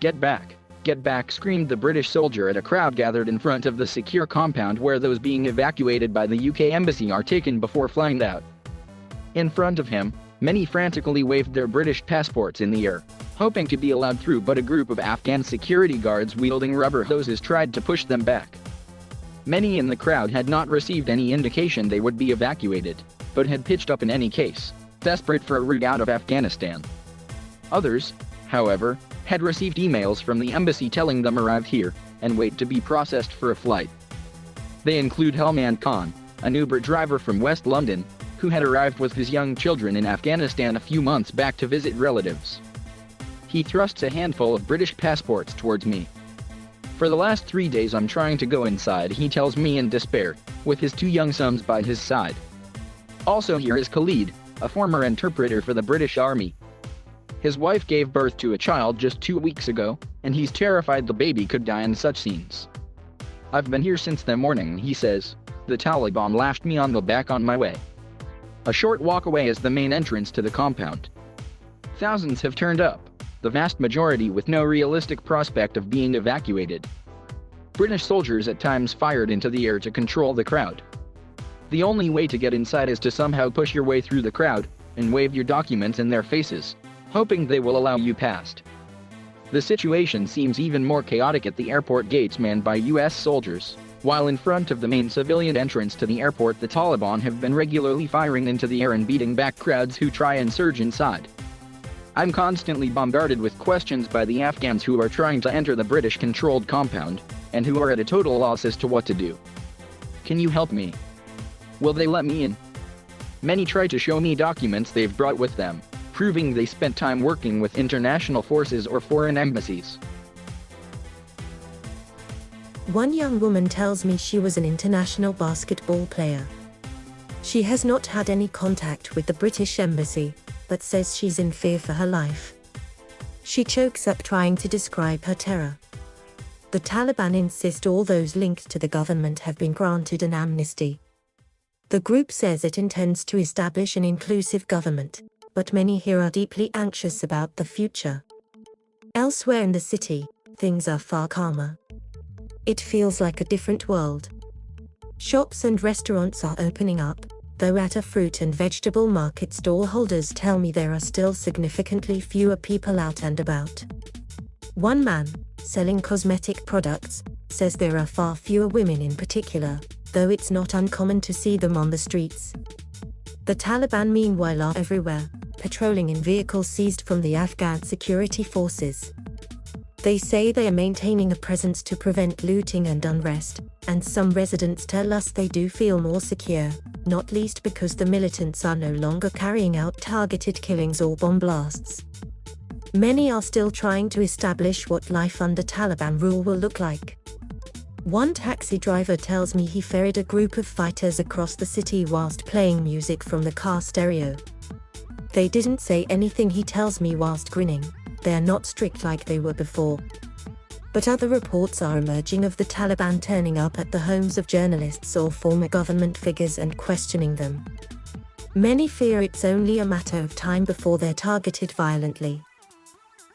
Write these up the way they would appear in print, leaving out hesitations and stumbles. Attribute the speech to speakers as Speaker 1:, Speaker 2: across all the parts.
Speaker 1: Get back," screamed the British soldier at a crowd gathered in front of the secure compound where those being evacuated by the UK embassy are taken before flying out. In front of him, many frantically waved their British passports in the air, hoping to be allowed through, but a group of Afghan security guards wielding rubber hoses tried to push them back. Many in the crowd had not received any indication they would be evacuated, but had pitched up in any case, desperate for a route out of Afghanistan. Others, however, had received emails from the embassy telling them arrive here and wait to be processed for a flight. They include Helman Khan, an Uber driver from West London, who had arrived with his young children in Afghanistan a few months back to visit relatives. He thrusts a handful of British passports towards me. "For the last 3 days I'm trying to go inside," he tells me in despair, with his 2 young sons by his side. Also here is Khalid, a former interpreter for the British Army. His wife gave birth to a child just 2 weeks ago, and he's terrified the baby could die in such scenes. "I've been here since the morning," he says. "The Taliban lashed me on the back on my way." A short walk away is the main entrance to the compound. Thousands have turned up, the vast majority with no realistic prospect of being evacuated. British soldiers at times fired into the air to control the crowd. The only way to get inside is to somehow push your way through the crowd and wave your documents in their faces, hoping they will allow you past. The situation seems even more chaotic at the airport gates manned by US soldiers, while in front of the main civilian entrance to the airport the Taliban have been regularly firing into the air and beating back crowds who try and surge inside. I'm constantly bombarded with questions by the Afghans who are trying to enter the British-controlled compound, and who are at a total loss as to what to do. Can you help me? Will they let me in? Many try to show me documents they've brought with them, proving they spent time working with international forces or foreign embassies.
Speaker 2: One young woman tells me she was an international basketball player. She has not had any contact with the British embassy, but says she's in fear for her life. She chokes up trying to describe her terror. The Taliban insist all those linked to the government have been granted an amnesty. The group says it intends to establish an inclusive government, but many here are deeply anxious about the future. Elsewhere in the city, things are far calmer. It feels like a different world. Shops and restaurants are opening up, though at a fruit and vegetable market stall holders tell me there are still significantly fewer people out and about. One man, selling cosmetic products, says there are far fewer women in particular, though it's not uncommon to see them on the streets. The Taliban meanwhile are everywhere, patrolling in vehicles seized from the Afghan security forces. They say they are maintaining a presence to prevent looting and unrest, and some residents tell us they do feel more secure, not least because the militants are no longer carrying out targeted killings or bomb blasts. Many are still trying to establish what life under Taliban rule will look like. One taxi driver tells me he ferried a group of fighters across the city whilst playing music from the car stereo. They didn't say anything, he tells me whilst grinning. They're not strict like they were before. But other reports are emerging of the Taliban turning up at the homes of journalists or former government figures and questioning them. Many fear it's only a matter of time before they're targeted violently.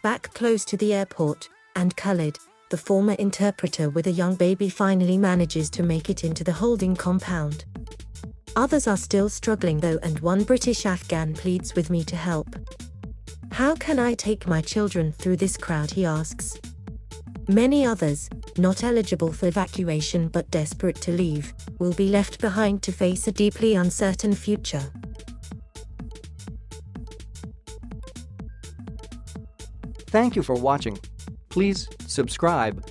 Speaker 2: Back close to the airport, and Khalid, the former interpreter with a young baby, finally manages to make it into the holding compound. Others are still struggling though, and one British Afghan pleads with me to help. "How can I take my children through this crowd?" he asks. Many others, not eligible for evacuation but desperate to leave, will be left behind to face a deeply uncertain future.
Speaker 3: Thank you for watching. Please subscribe.